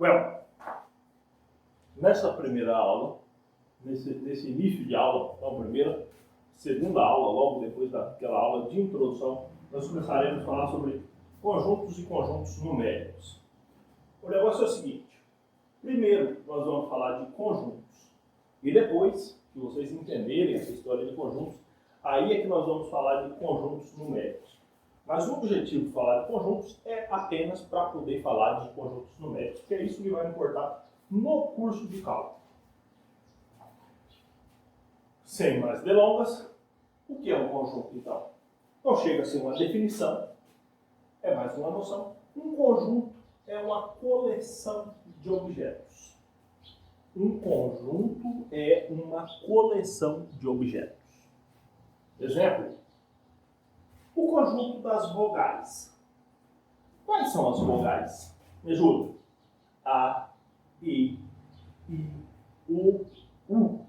Well, nessa primeira aula, nesse início de aula, então primeira, segunda aula, logo depois daquela aula de introdução, nós começaremos a falar sobre conjuntos e conjuntos numéricos. O negócio é o seguinte: primeiro nós vamos falar de conjuntos e depois que vocês entenderem essa história de conjuntos, aí é que nós vamos falar de conjuntos numéricos. Mas o objetivo de falar de conjuntos é apenas para poder falar de conjuntos numéricos, que é isso que vai importar no curso de cálculo. Sem mais delongas, o que é um conjunto então? Não chega a ser uma definição, é mais uma noção. Um conjunto é uma coleção de objetos. Um conjunto é uma coleção de objetos. Exemplo: o conjunto das vogais. Quais são as vogais? Me ajuda. A, I, U, U.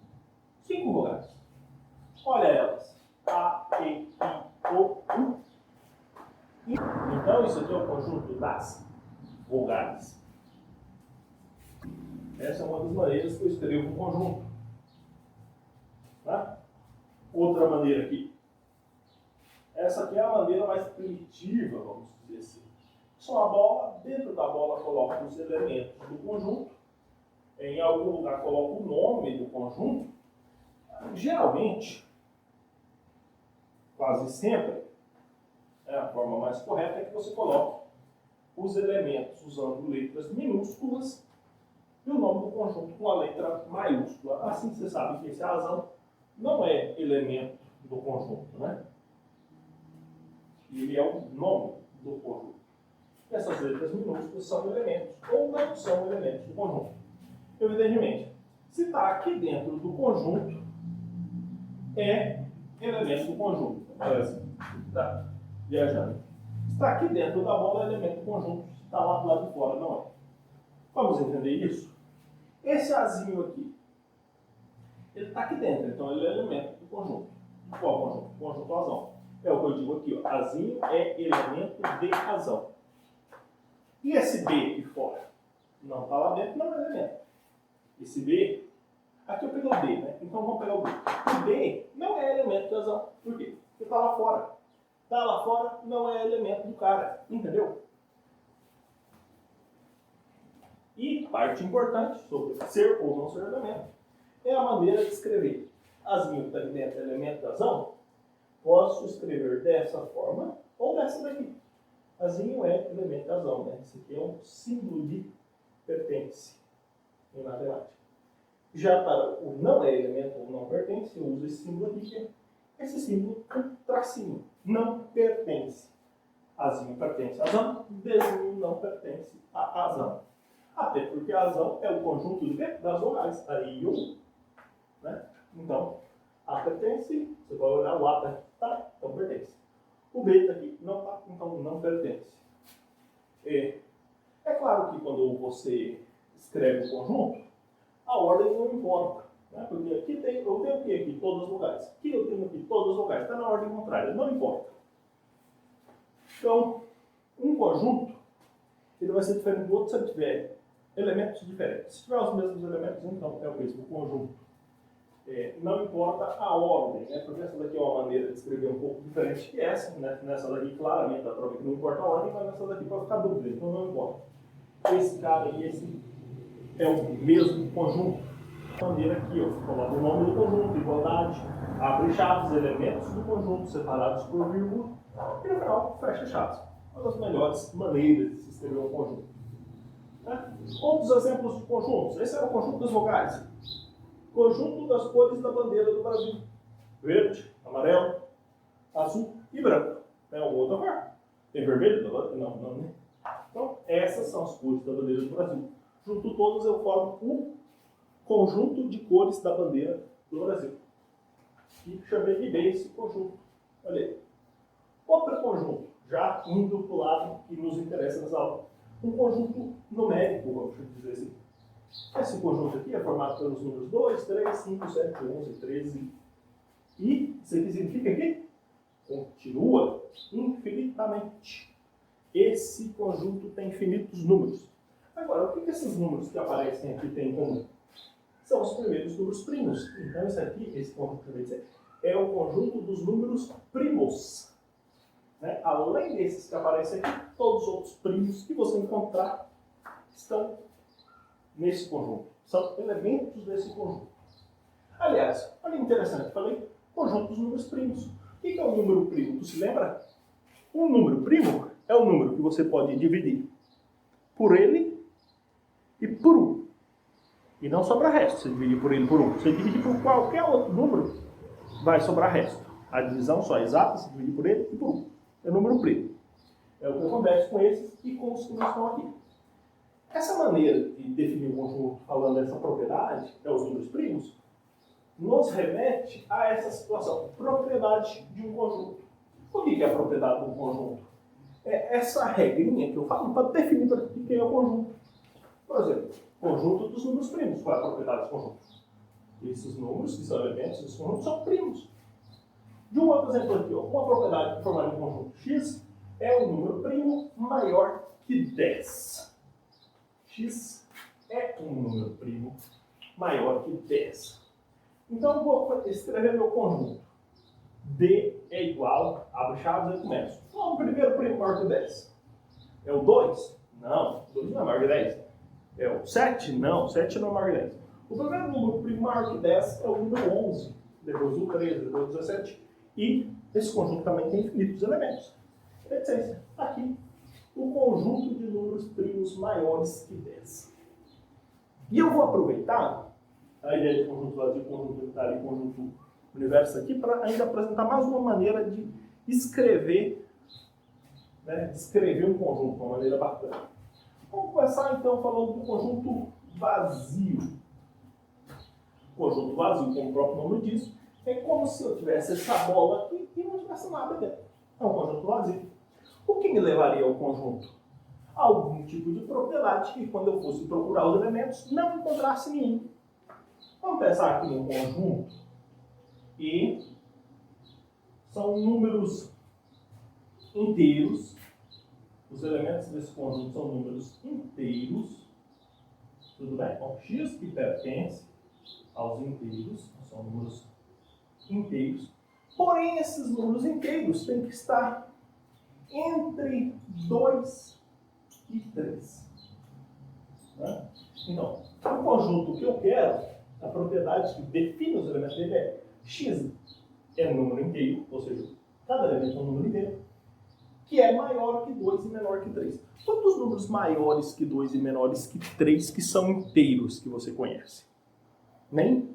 5 vogais. Olha elas. A, E, I, O, U. Então, isso aqui é o conjunto das vogais. Essa é uma das maneiras que eu escrevo um conjunto. Tá? Outra maneira aqui. Essa aqui é a maneira mais primitiva, vamos dizer assim. Só a bola, dentro da bola coloca os elementos do conjunto. Em algum lugar coloca o nome do conjunto. Geralmente, quase sempre, a forma mais correta é que você coloque os elementos usando letras minúsculas e o nome do conjunto com a letra maiúscula. Assim você sabe que esse razão não é elemento do conjunto, né? Ele é o nome do conjunto. Essas letras minúsculas são elementos ou não são elementos do conjunto. Evidentemente, se está aqui dentro do conjunto, é elemento do conjunto. Tá viajando. Se está aqui dentro da bola, é elemento do conjunto. Se está lá do lado de fora, não é. Vamos entender isso? Esse azinho aqui, ele está aqui dentro, então ele é elemento do conjunto. Qual conjunto? Conjunto razão. É o que eu digo aqui, ó. Azinho é elemento de razão. E esse B aqui fora? Não está lá dentro, não é elemento. Esse B, aqui eu peguei o B, né? Então vamos pegar o B. O B não é elemento de razão. Por quê? Porque está lá fora. Está lá fora, não é elemento do cara. Entendeu? E parte importante sobre ser ou não ser elemento é a maneira de escrever. Azinho está aqui dentro, elemento de razão. Posso escrever dessa forma ou dessa daqui. Azinho é elemento de razão, né? Esse aqui é um símbolo de pertence em matemática. Já para o não é elemento ou não pertence, eu uso esse símbolo aqui, que é esse símbolo com tracinho. Não pertence. Azinho pertence a razão, desinho não pertence a razão. Até porque a razão é o conjunto do quê? Das vogais. A I e o U. Né? Então, A pertence, você vai olhar o A tá aqui, tá? Então pertence. O B está aqui, não está, então não pertence. É claro que quando você escreve o conjunto, a ordem não importa. Né? Porque aqui eu tenho o quê aqui? Todas as vogais. Aqui eu tenho aqui todas as vogais. Está na ordem contrária, não importa. Então, um conjunto, ele vai ser diferente do outro se ele tiver elementos diferentes. Se tiver os mesmos elementos, então é o mesmo conjunto. Não importa a ordem, né? Porque essa daqui é uma maneira de escrever um pouco diferente que essa, né? Nessa daqui claramente dá para ver que não importa a ordem, mas nessa daqui pode ficar dúvida, então não importa. Esse cara e esse é o mesmo conjunto. De maneira aqui, ó, coloca o nome do conjunto, igualdade, abre chaves, elementos do conjunto separados por vírgula, e no final fecha chaves. Uma das melhores maneiras de se escrever um conjunto. Né? Outros exemplos de conjuntos. Esse é o conjunto das vogais. Conjunto das cores da bandeira do Brasil. Verde, amarelo, azul e branco. Tem alguma outra cor? Tem vermelho? Não, né? Então, essas são as cores da bandeira do Brasil. Junto todas eu formo o conjunto de cores da bandeira do Brasil. E chamei de B esse conjunto. Olha aí. Outro conjunto, já indo para o lado que nos interessa nessa aula. Um conjunto numérico, vamos dizer assim. Esse conjunto aqui é formado pelos números 2, 3, 5, 7, 11, 13. E isso aqui significa que continua infinitamente. Esse conjunto tem infinitos números. Agora, o que esses números que aparecem aqui têm em comum? São os primeiros números primos. Então, esse aqui, esse conjunto que eu vou dizer, é o conjunto dos números primos. Né? Além desses que aparecem aqui, todos os outros primos que você encontrar estão nesse conjunto. São elementos desse conjunto. Aliás, olha que interessante, falei conjunto dos números primos. O que é um número primo? Tu se lembra? Um número primo é um número que você pode dividir por ele e por 1. E não sobra resto se dividir por ele por 1. Se dividir por qualquer outro número, vai sobrar resto. A divisão só é exata se dividir por ele e por 1. É número primo. É o que acontece com esses e com os que não estão aqui. Essa maneira de definir o conjunto falando dessa propriedade, é os números primos, nos remete a essa situação, propriedade de um conjunto. O que é a propriedade de um conjunto? É essa regrinha que eu falo para definir para que é o conjunto. Por exemplo, conjunto dos números primos. Qual é a propriedade desse conjunto? Esses números, que são elementos desse conjunto, são primos. De um outro exemplo aqui, uma propriedade de formar um conjunto X é um número primo maior que 10. X é um número primo maior que 10. Então, eu vou escrever meu conjunto. D é igual, abre chaves e começo. Qual é o primeiro primo maior que 10? É o 2? Não, 2 não é maior que 10. É o 7? Não, 7 não é maior que 10. O primeiro número primo maior que 10 é o número 11, depois o 13, depois o 17. E esse conjunto também tem infinitos elementos. Etc. Aqui, o conjunto de números primos maiores que 10. E eu vou aproveitar a ideia de conjunto vazio, conjunto unitário e conjunto universo aqui para ainda apresentar mais uma maneira de escrever, descrever um conjunto de uma maneira bacana. Vamos começar então falando do conjunto vazio. O conjunto vazio, como o próprio nome diz, é como se eu tivesse essa bola aqui e não tivesse nada dentro. É um conjunto vazio. O que me levaria ao conjunto? Algum tipo de propriedade que, quando eu fosse procurar os elementos, não encontrasse nenhum. Vamos pensar aqui num conjunto e são números inteiros. Os elementos desse conjunto são números inteiros. Tudo bem? Bom, X que pertence aos inteiros, são números inteiros. Porém, esses números inteiros têm que estar entre 2 e 3. Né? Então, o conjunto que eu quero, a propriedade que define os elementos dele é X é número inteiro, ou seja, cada elemento é um número inteiro, que é maior que 2 e menor que 3. Todos os números maiores que 2 e menores que 3 que são inteiros que você conhece. Nem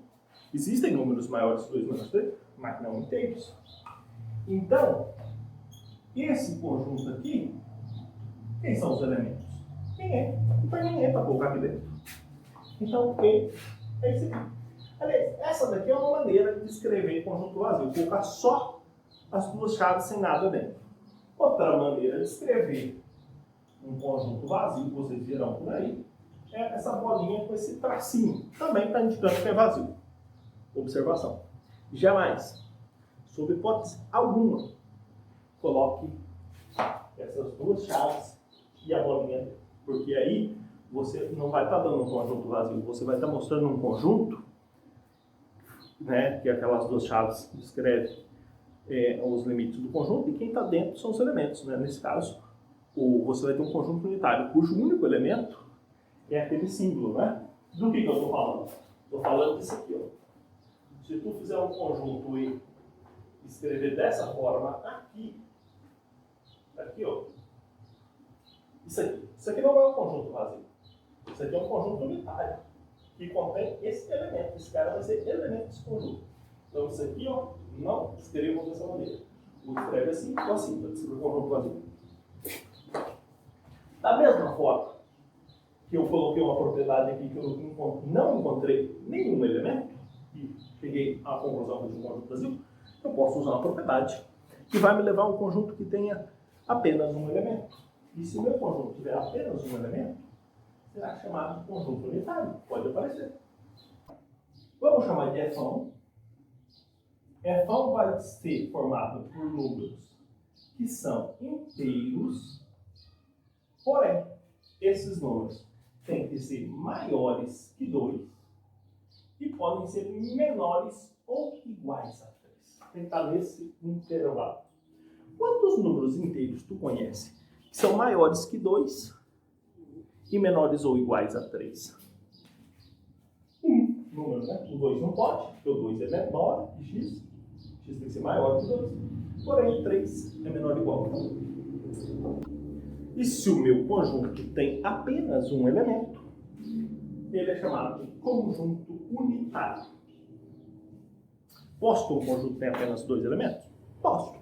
existem números maiores que 2 e menores que 3, mas não inteiros. Então, esse conjunto aqui, quem são os elementos? Ninguém. Não tem ninguém para colocar aqui dentro. Então, ele é esse aqui. Aliás, essa daqui é uma maneira de escrever conjunto vazio. Colocar só as duas chaves sem nada dentro. Outra maneira de escrever um conjunto vazio, que vocês verão por aí, é essa bolinha com esse tracinho. Também está indicando que é vazio. Observação. Jamais, sob hipótese alguma, coloque essas duas chaves e a bolinha, porque aí você não vai estar dando um conjunto vazio, você vai estar mostrando um conjunto, né, que aquelas duas chaves descrevem os limites do conjunto, e quem está dentro são os elementos. Né? Nesse caso, você vai ter um conjunto unitário, cujo único elemento é aquele símbolo. Né? Do que eu estou falando? Estou falando disso aqui. Ó. Se tu fizer um conjunto e escrever dessa forma aqui, ó, isso aqui não é um conjunto vazio. Isso aqui é um conjunto unitário, que contém esse elemento. Esse cara vai ser elemento desse conjunto. Então isso aqui, ó, não escrevam dessa maneira. Ou escreve assim ou assim, para descrever o conjunto vazio. Da mesma forma que eu coloquei uma propriedade aqui que eu não encontrei nenhum elemento, e cheguei à conclusão de um conjunto vazio, eu posso usar uma propriedade que vai me levar a um conjunto que tenha apenas um elemento. E se o meu conjunto tiver apenas um elemento, será chamado de conjunto unitário. Pode aparecer. Vamos chamar de F1. F1 vai ser formado por números que são inteiros, porém, esses números têm que ser maiores que 2 e podem ser menores ou iguais a 3. Tem que estar nesse intervalo. Quantos números inteiros tu conhece que são maiores que 2 e menores ou iguais a 3? Um número, né? O 2 não pode, porque o 2 é menor que x. X tem que ser maior que 2. Porém, o 3 é menor ou igual a 1. E se o meu conjunto tem apenas um elemento, ele é chamado de conjunto unitário. Posso ter um conjunto que tem apenas 2 elementos? Posso.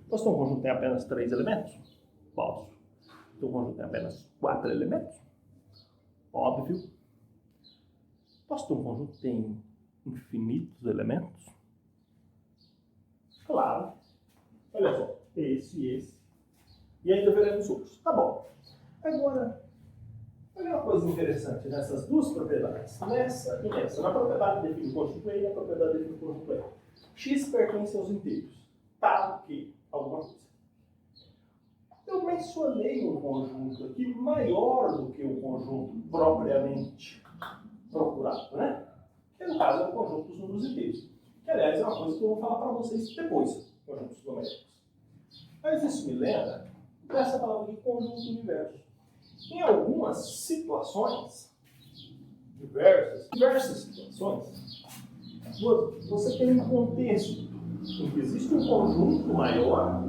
Posso ter um conjunto que tem apenas 3 elementos? Posso. Ter um conjunto que tem apenas 4 elementos? Óbvio. Posso ter um conjunto que tem infinitos elementos? Claro. Olha só, esse e esse. E ainda veremos outros. Tá bom. Agora, olha uma coisa interessante nessas duas propriedades. Nessa e nessa. Na propriedade define o conjunto E e na propriedade define o conjunto E. X pertence aos inteiros. Tal que alguma coisa. Eu mencionei um conjunto aqui maior do que o conjunto propriamente procurado, né? Que no caso é o conjunto dos números inteiros. Que aliás é uma coisa que eu vou falar para vocês depois, conjuntos numéricos. Mas isso me lembra dessa palavra de conjunto universo. Em algumas situações, diversas situações, você tem um contexto em que existe um conjunto maior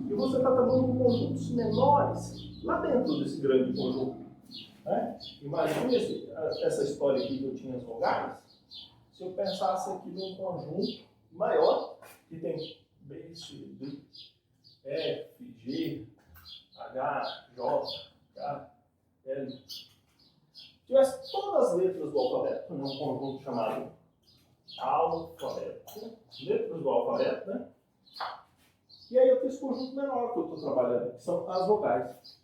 e você está trabalhando com conjuntos menores lá dentro desse grande conjunto. Né? Imagine essa história aqui que eu tinha as vogais, se eu pensasse aqui num conjunto maior que tem B, C, D, F, G, H, J, K, L. Tivesse todas as letras do alfabeto, num conjunto chamado alfabeto. Letras do alfabeto, né? E aí eu tenho esse conjunto menor que eu estou trabalhando, que são as vogais.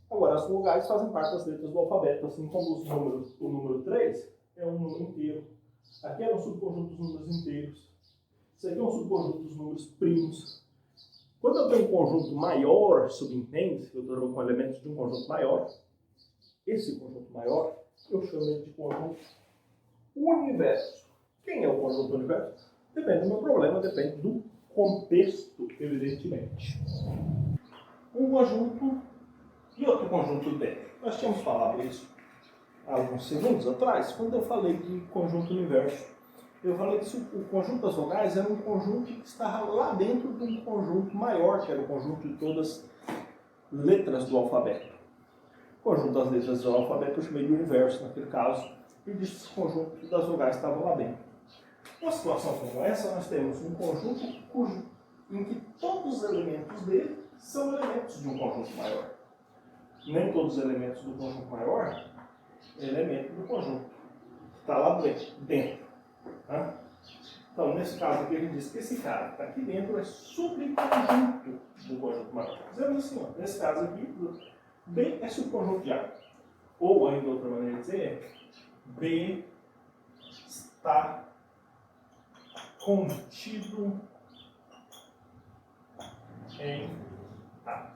Agora, as vogais fazem parte das letras do alfabeto, assim como os números. O número 3 é um número inteiro. Aqui é um subconjunto dos números inteiros. Isso aqui é um subconjunto dos números primos. Quando eu tenho um conjunto maior, subentende, eu estou com elementos de um conjunto maior, esse conjunto maior, eu chamo ele de conjunto universo. Quem é o conjunto universo? Depende do meu problema, depende do contexto, evidentemente. Um conjunto e outro conjunto dentro. Nós tínhamos falado isso há alguns segundos atrás, quando eu falei de conjunto universo. Eu falei que o conjunto das vogais era um conjunto que estava lá dentro de um conjunto maior, que era o conjunto de todas as letras do alfabeto. O conjunto das letras do alfabeto eu chamei de universo naquele caso, e disse que o conjunto das vogais estava lá dentro. Numa situação como essa, nós temos um conjunto em que todos os elementos dele são elementos de um conjunto maior. Nem todos os elementos do conjunto maior é elemento do conjunto. Está lá dentro. Tá? Então, nesse caso aqui, a gente diz que esse cara que está aqui dentro é subconjunto do conjunto maior. Dizemos assim, ó, nesse caso aqui, B é subconjunto de A. Ou, ainda outra maneira de dizer, B está contido em A.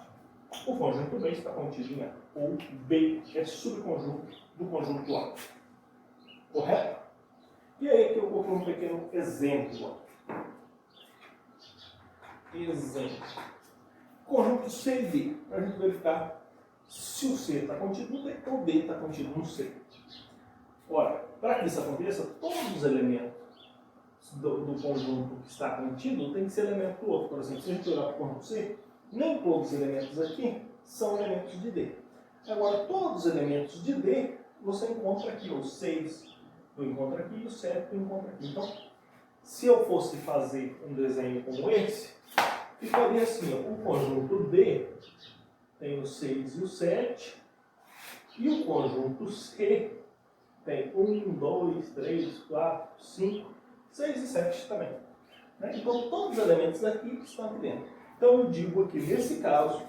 O conjunto B está contido em A. Ou B é subconjunto do conjunto A. Correto? E aí que eu vou para um pequeno exemplo. Exemplo. Conjunto C e D. Para a gente verificar se o C está contido no D ou o D está contido no C. Ora, para que isso aconteça, todos os elementos do conjunto que está contido tem que ser elemento do outro. Por exemplo, se a gente olhar para o conjunto C, nem todos os elementos aqui são elementos de D. Agora, todos os elementos de D você encontra aqui, os 6 eu encontro aqui e o 7 eu encontro aqui. Então, se eu fosse fazer um desenho como esse, ficaria assim, ó, o conjunto D tem o 6 e o 7, e o conjunto C tem 1, 2, 3, 4, 5, 6 e 7 também. Né? Então, todos os elementos daqui estão aqui dentro. Então, eu digo aqui, nesse caso,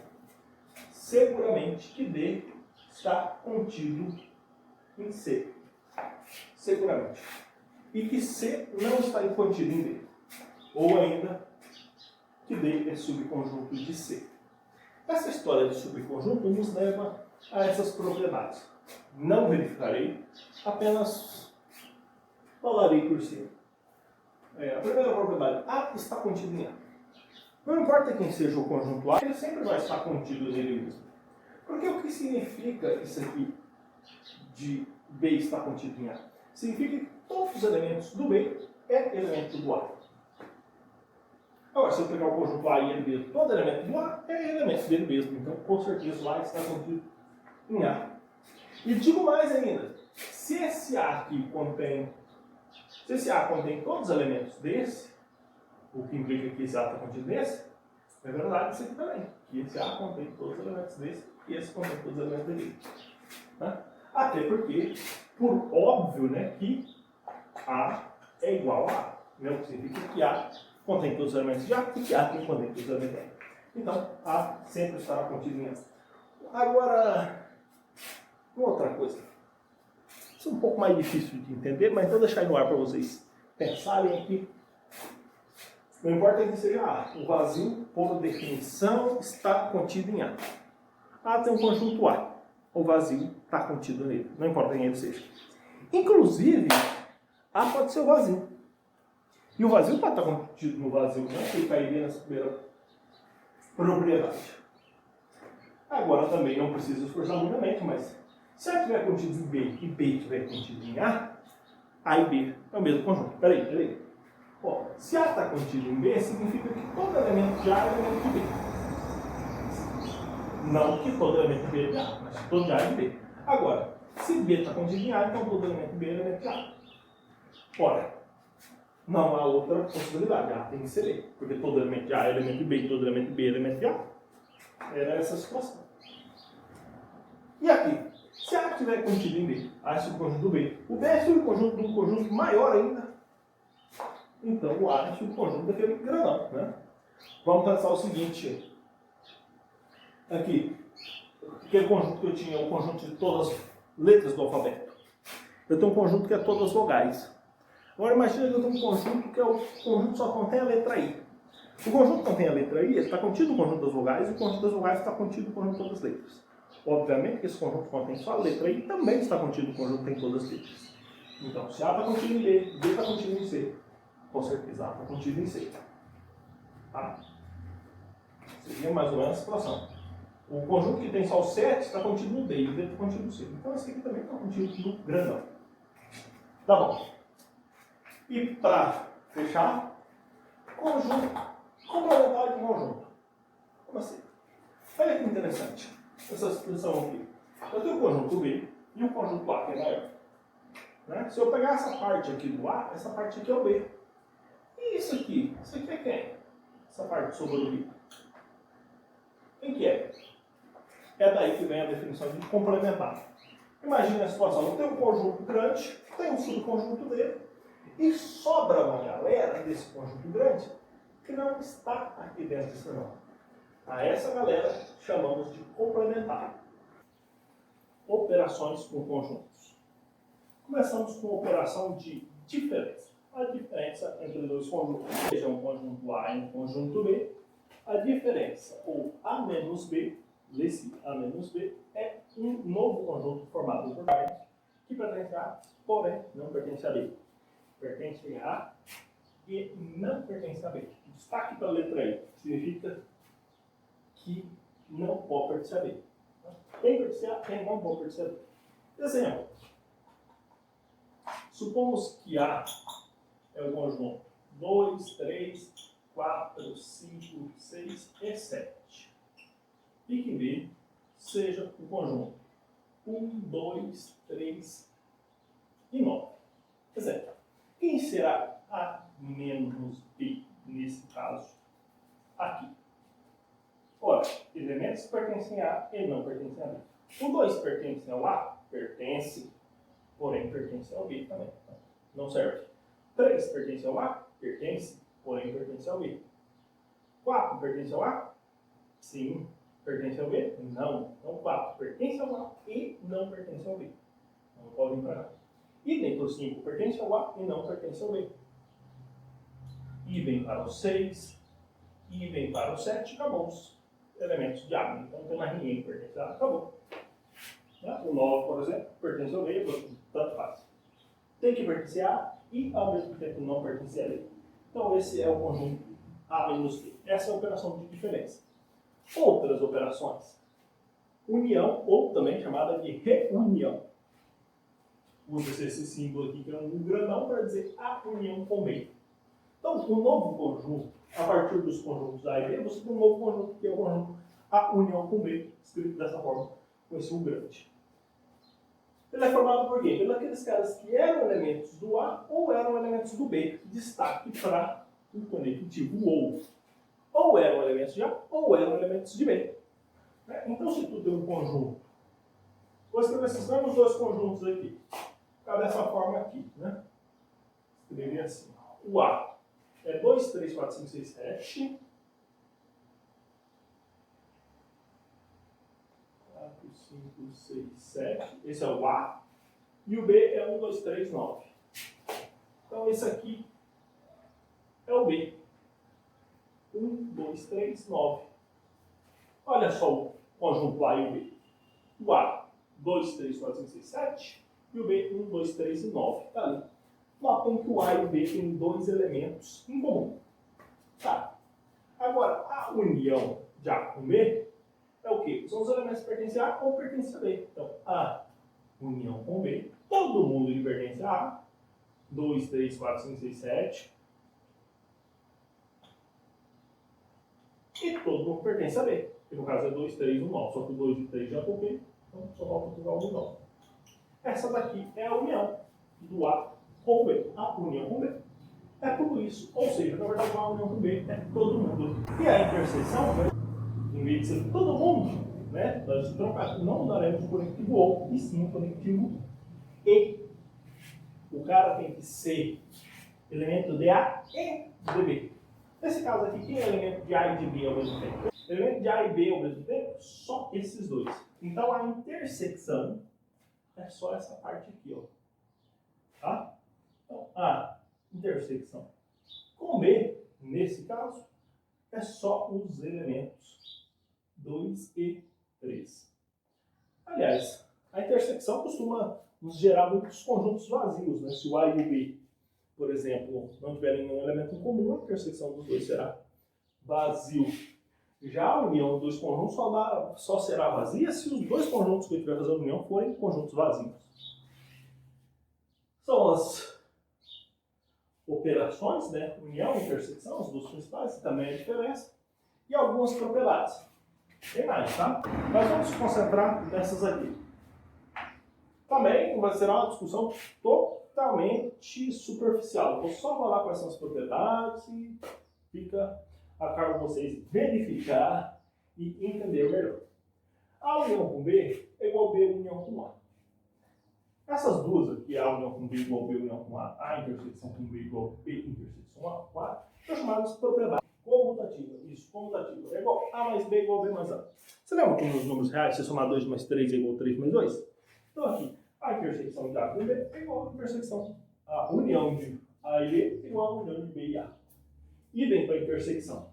seguramente que D está contido em C. Seguramente. E que C não está contido em D. Ou ainda, que D é subconjunto de C. Essa história de subconjunto nos leva a essas propriedades. não verificarei, apenas falarei por cima. A primeira propriedade, A está contido em A. Não importa quem seja o conjunto A, ele sempre vai estar contido nele mesmo. Porque o que significa isso aqui de B estar contido em A? Significa que todos os elementos do B é elemento do A. Agora, se eu pegar o conjunto A e ele mesmo, todo elemento do A é elemento dele mesmo. Então, com certeza, o A está contido em A. E digo mais ainda, se esse A aqui contém, se esse A contém todos os elementos desse, o que implica que esse A está contido nesse, é verdade isso aqui também, que esse A contém todos os elementos desse e esse contém todos os elementos dele. Tá? Até porque, por óbvio, né, que A é igual a A. Né? O que significa que A contém todos os elementos de A e que A tem contém todos os elementos de A. Então, A sempre estará contido em A. Agora, uma outra coisa. Isso é um pouco mais difícil de entender, mas vou deixar aí no ar para vocês pensarem aqui. Não importa que seja A. O vazio, por definição, está contido em A. A tem um conjunto A. O vazio está contido nele. Não importa quem ele seja. Inclusive, A pode ser o vazio. E o vazio pode estar contido no vazio, né? Que ele cairia nessa primeira propriedade. Agora também não precisa esforçar muito a mente, mas se A estiver contido em B e B estiver contido em A e B é o mesmo conjunto. Peraí. Bom, se A está contido em B, significa que todo elemento de A é elemento de B. Não que todo elemento de B é de A, mas todo de A é de B. Agora, se B está contido em A, então todo elemento de B é elemento de A. Ora, não há outra possibilidade. A tem que ser B, porque todo elemento de A é elemento de B e todo elemento de B é elemento de A. Era essa situação. E aqui, se A estiver contido em B, A é subconjunto do B, o B é subconjunto de um conjunto maior ainda, então o A é subconjunto daquele grandão, né? Vamos pensar o seguinte. Aqui, aquele conjunto que eu tinha, o conjunto de todas as letras do alfabeto. Eu tenho um conjunto que é todas as vogais. Agora imagina que eu tenho um conjunto que é o conjunto que só contém a letra I. O conjunto que contém a letra I está contido no conjunto das vogais e o conjunto das vogais está contido no conjunto de todas as letras. Obviamente que esse conjunto contém só a letra I também está contido no conjunto que tem todas as letras. Então, se A está contido em B, B está contido em C, com certeza A está contido em C. Tá? Seria mais ou menos a situação. O conjunto que tem só o 7 está contido no D e o D está contido no C. Então esse aqui também está contido no grandão. Tá bom. E para fechar, conjunto, complementar de conjunto. Como assim? Olha que interessante essa expressão aqui. Eu tenho o conjunto B e o conjunto A, que é maior. Né? Se eu pegar essa parte aqui do A, essa parte aqui é o B. E isso aqui? Isso aqui é quem? Essa parte que sobrou do B. Quem que é? É daí que vem a definição de complementar. Imagine a situação, eu tenho um conjunto grande, tenho um subconjunto dele, e sobra uma galera desse conjunto grande que não está aqui dentro desse nome. A essa galera chamamos de complementar. Operações com conjuntos. Começamos com a operação de diferença. A diferença entre dois conjuntos, seja um conjunto A e um conjunto B, a diferença, ou A menos B, lê-se A menos B, é um novo conjunto formado por partes que pertence a A, porém não pertence a B. Pertence a A e não pertence a B. Destaque para a letra I significa que não pode pertencer a B. Tem pertencer a A, tem não pode pertencer a B. Exemplo. Supomos que A é o conjunto 2, 3, 4, 5, 6 e 7. E que B seja o conjunto 1, 2, 3 e 9. Exemplo. Quem será A menos B nesse caso aqui? Ora, elementos que pertencem a A e não pertencem a B. O 2 pertence ao A? Pertence, porém pertence ao B também. Não serve. 3 pertence ao A? Pertence, porém pertence ao B. 4 pertence ao A? Sim. Pertence ao B? Não. Então 4 pertence ao A e não pertence ao B. Não pode vir para cá. Idem para o 5 pertence ao A e não pertence ao B. Idem para o 6. Idem para o 7. Acabou os elementos de A. Então não tem mais ninguém que pertence a A. Acabou. Né? O 9, por exemplo, pertence ao B, tanto faz. Tem que pertencer a A e, ao mesmo tempo, não pertencer a B. Então, esse é o conjunto A menos B. Essa é a operação de diferença. Outras operações. União, ou também chamada de reunião. Usa-se esse símbolo aqui, que é um grandão, para dizer a união com B. Então, o novo conjunto, a partir dos conjuntos A e B, você tem um novo conjunto, que é o conjunto A união com B, escrito dessa forma, com esse U grande. Ele é formado por quê? Pelos aqueles caras que eram elementos do A ou eram elementos do B. Destaque para o conectivo ou. Ou eram elementos de A ou eram elementos de B. Então, se tu tem um conjunto, vou escrever esses mesmos dois conjuntos aqui. Ficar dessa forma aqui, né? Escrever assim. O A é 2, 3, 4, 5, 6, 7. 4, 5, 6, 7. Esse é o A. E o B é 1, 2, 3, 9. Então, esse aqui é o B. 1, 2, 3, 9. Olha só o conjunto A e o B. O A, 2, 3, 4, 5, 6, 7. E o B, 1, 2, 3 e 9. Está ali. Notem que o A e o B têm dois elementos em comum. Tá. Agora, a união de A com B é o quê? São os elementos que pertencem a A ou pertencem a B. Então, A união com B, todo mundo que pertence a A. 2, 3, 4, 5, 6, 7. E todo mundo pertence a B. Que no caso é 2, 3 e 9. Só que o 2 e o 3 já copiei. Então, só falta usar o 9. Essa daqui é a união do A com B. A união com B é tudo isso. Ou seja, na verdade, a união com B é todo mundo. E a interseção, né, em vez de ser todo mundo, né, nós não daremos o conectivo ou, e sim o conectivo E. O cara tem que ser elemento de A e de B. Nesse caso aqui, quem é elemento de A e de B ao mesmo tempo? Elemento de A e B ao mesmo tempo? Só esses dois. Então, a intersecção é só essa parte aqui, ó. Tá? Então, A intersecção com B, nesse caso, é só os elementos 2 e 3. Aliás, a intersecção costuma nos gerar muitos conjuntos vazios, né? Se o A e o B, por exemplo, não tiverem nenhum elemento em comum, a intersecção dos dois será vazio. Já a união dos conjuntos só será vazia se os dois conjuntos que eu estiver fazendo união forem conjuntos vazios. São as operações, né? União, intersecção, as duas principais, também a diferença, e algumas propriedades. Tem mais, tá? Mas vamos nos concentrar nessas aqui. Também vai ser uma discussão totalmente superficial. Vou só falar quais são as propriedades e fica a cargo de vocês verificar e entender melhor. A união com B é igual a B união com A. Essas duas aqui, A união com B igual a B união com A intersecção com B igual a B intersecção A com A, são chamadas de propriedades comutativas. Isso, comutativa. É igual A mais B igual a B mais A. Você lembra que nos números reais, se somar 2 mais 3 é igual a 3 mais 2? Então aqui, a intersecção de A com B é igual a intersecção. A união de A e B é igual a união de B e A. Idem para a intersecção.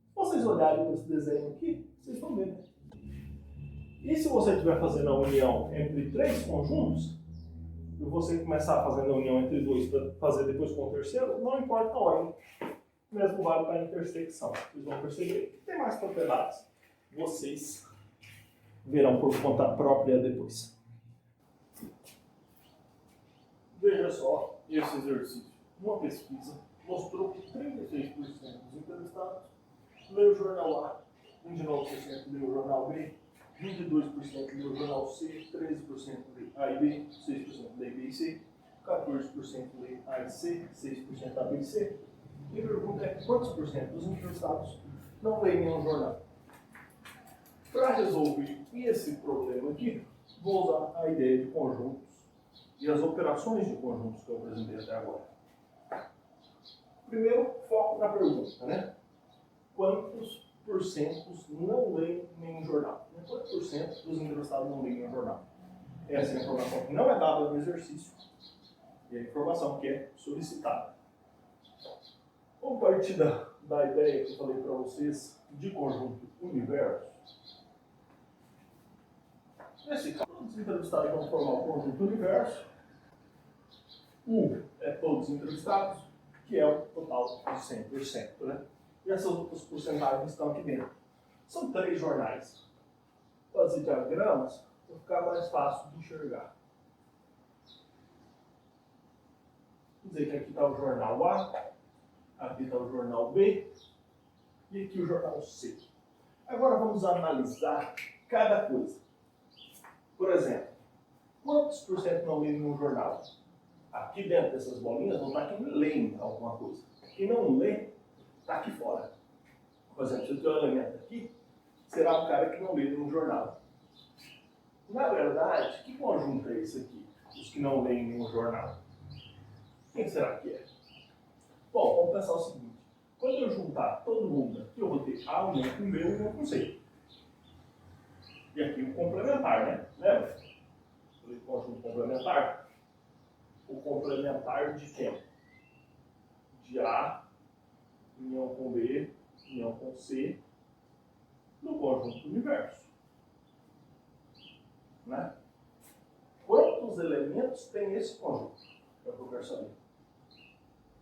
Se vocês olharem esse desenho aqui, vocês vão ver, né? E se você estiver fazendo a união entre três conjuntos, e você começar fazendo a união entre dois para fazer depois com o terceiro, não importa a ordem. Mesmo vale para a intersecção. Vocês vão perceber que tem mais propriedades. Vocês verão por conta própria depois. Veja só esse exercício. Uma pesquisa mostrou que 36% dos entrevistados leu o jornal A, 29% leu o jornal B, 22% leu o jornal C, 13% lê A e B, 6% lê B e C, 14% lê A e C, 6% A, B e C. E a pergunta é quantos por cento dos entrevistados não leem nenhum jornal? Para resolver esse problema aqui, vou usar a ideia de conjuntos e as operações de conjuntos que eu apresentei até agora. Primeiro, foco na pergunta, né? Quantos porcentos não leem nenhum jornal? Quantos por cento dos entrevistados não leem nenhum jornal? Essa é a informação que não é dada no exercício e a informação que é solicitada. Vamos partir da ideia que eu falei para vocês de conjunto universo. Nesse caso, todos os entrevistados vão formar o conjunto universo. U é todos os entrevistados, que é o total de 100%. Né? E essas outras porcentagens estão aqui dentro. São 3 jornais. Fazer diagramas para ficar mais fácil de enxergar. Vou dizer que aqui está o jornal A, aqui está o jornal B e aqui o jornal C. Agora vamos analisar cada coisa. Por exemplo, quantos por cento não leem um jornal? Aqui dentro dessas bolinhas não está quem lê alguma coisa. Quem não lê está aqui fora. Por exemplo, se eu tenho um elemento aqui, será o cara que não lê nenhum jornal. Na verdade, que conjunto é esse aqui? Os que não leem nenhum jornal. Quem será que é? Bom, vamos pensar o seguinte. Quando eu juntar todo mundo aqui, eu vou ter A união com B união com C. E aqui o complementar, né? Lembra? O conjunto complementar. O complementar de quem? De A, união com B, união com C, no conjunto universo. Né? Quantos elementos tem esse conjunto? É o que eu quero saber.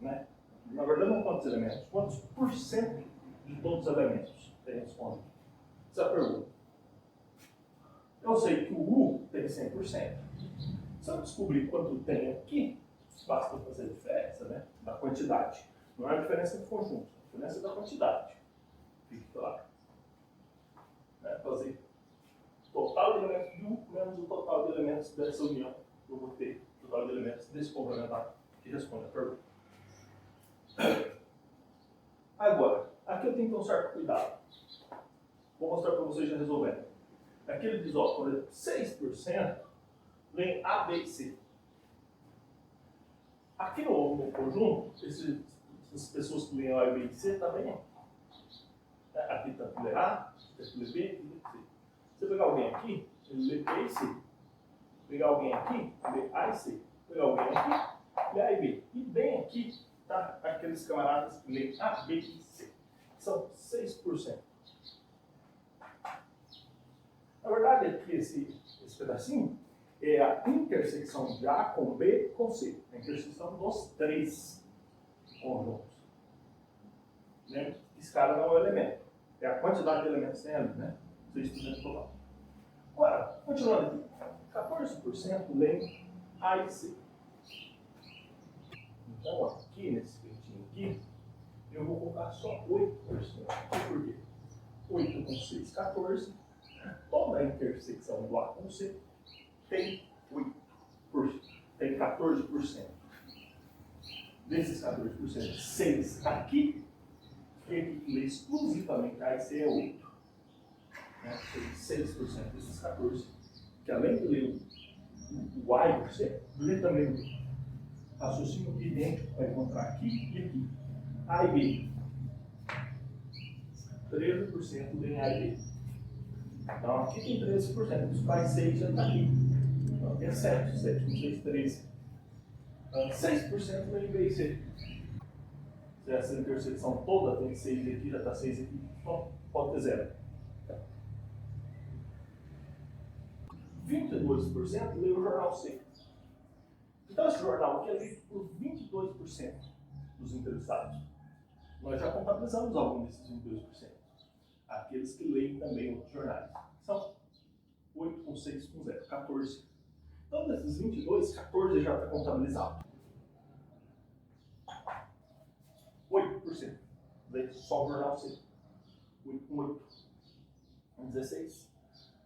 Né? Na verdade, não quantos elementos. Quantos por cento de todos os elementos tem esse conjunto? Essa é a pergunta. Eu sei que o U tem 100%. Se eu descobrir quanto tem aqui, basta fazer a diferença, né? Da quantidade. Não é a diferença do conjunto, é a diferença da quantidade. Fique claro. Né? Fazer o total de elementos de U menos o total de elementos dessa união. Eu vou ter o total de elementos desse complementar que responde a pergunta. Agora, aqui eu tenho que ter um certo cuidado. Vou mostrar para vocês já resolvendo. Aqui ele diz, ó, por exemplo, 6% vem A, B e C. Aqui no conjunto, essas pessoas que leem A, B e C também. Aqui está tudo A, aqui está tudo B, aqui está tudo C. Se eu pegar alguém aqui, ele lê B e C. Pegar alguém aqui, lê A e C. Pegar alguém aqui, lê A e B. E bem aqui, tá aqueles camaradas que leem A, B e C. São 6%. Na verdade, aqui esse pedacinho é a intersecção de A com B com C. A intersecção dos 3 conjuntos. Lembra que esse cara não é o elemento. É a quantidade de elementos que tem ali, né? 6% total. Agora, continuando aqui. 14% leem A e C. Então, aqui nesse cantinho aqui, eu vou colocar só 8%. Por quê? 8 com 6, 14. Toda a intersecção do A com C tem 8%, tem 14%. Desses 14%, 6 está aqui, ele lê exclusivamente A e C é 8. Né? 6% desses 14, que além de ler o A e o C, lê também o raciocínio idêntico para encontrar aqui e aqui. A e B. 13% lê A e B. Então aqui tem 13%, os quais 6 já está aqui. Então aqui é 7, 7 com 6, 13. 6% no B e C. Se essa intersecção toda tem 6 aqui, já está 6 aqui, então pode ter 0. 22% lê o jornal C. Então esse jornal aqui é lido por 22% dos entrevistados. Nós já contabilizamos algum desses 22%. Aqueles que leem também outros jornais. São 8 com 6 com 0, 14. Então, desses 22, 14 já está contabilizado. 8%. Leem só o jornal C. 8 com 8. 16.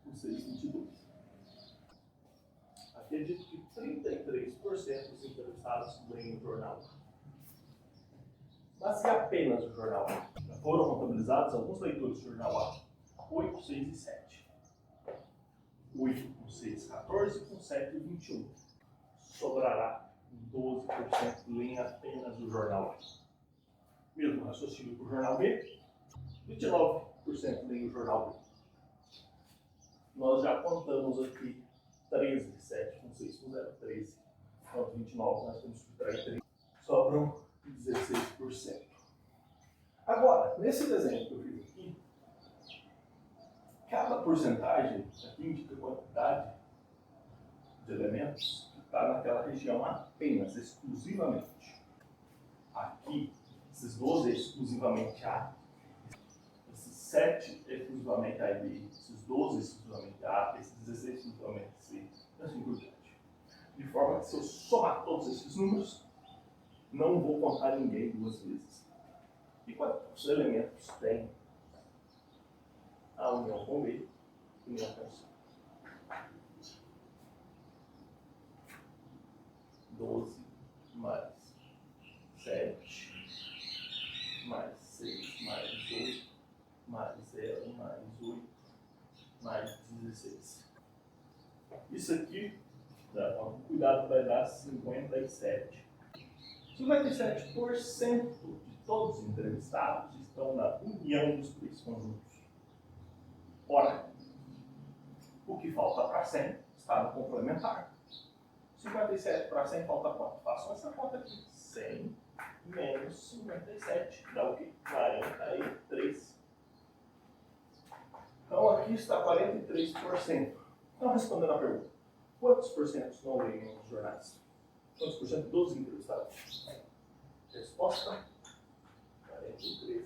Com 6, 22. Acredito que 33% dos entrevistados leem o jornal. Mas e apenas o jornal A? Foram contabilizados alguns leitores do jornal A. 8, 6 e 7. 8 com 6, 14, com 7, 21. Sobrará 12% leem apenas o jornal A. Mesmo raciocínio para o jornal B, 29% leem o jornal B. Nós já contamos aqui 13, 7 com 6 com 0, 13. Então, 29, nós temos que subtrair 13. Sobram 16%. Agora, nesse desenho que eu fiz aqui, Cada porcentagem aqui indica a quantidade de elementos que está naquela região apenas, exclusivamente. Aqui, esses 12 é exclusivamente A, esses 7 é exclusivamente A e B, esses 12 é exclusivamente A, esses 16 é exclusivamente C, e assim por diante. De forma que se eu somar todos esses números, não vou contar ninguém duas vezes. E quantos elementos tem a união com B e união com C? 12 mais 7 mais 6 mais 8 mais 0 mais 8 mais 16. Isso aqui, com cuidado, vai dar 57. 57% de todos os entrevistados estão na união dos três conjuntos. Ora, o que falta para 100 está no complementar. 57 para 100 falta quanto? Façam essa conta aqui. 100 menos 57 dá o quê? 43. Então aqui está 43%. Então, respondendo a pergunta, quantos porcentos não leem nos jornais? Quantos por cento dos entrevistados? Resposta: 43%.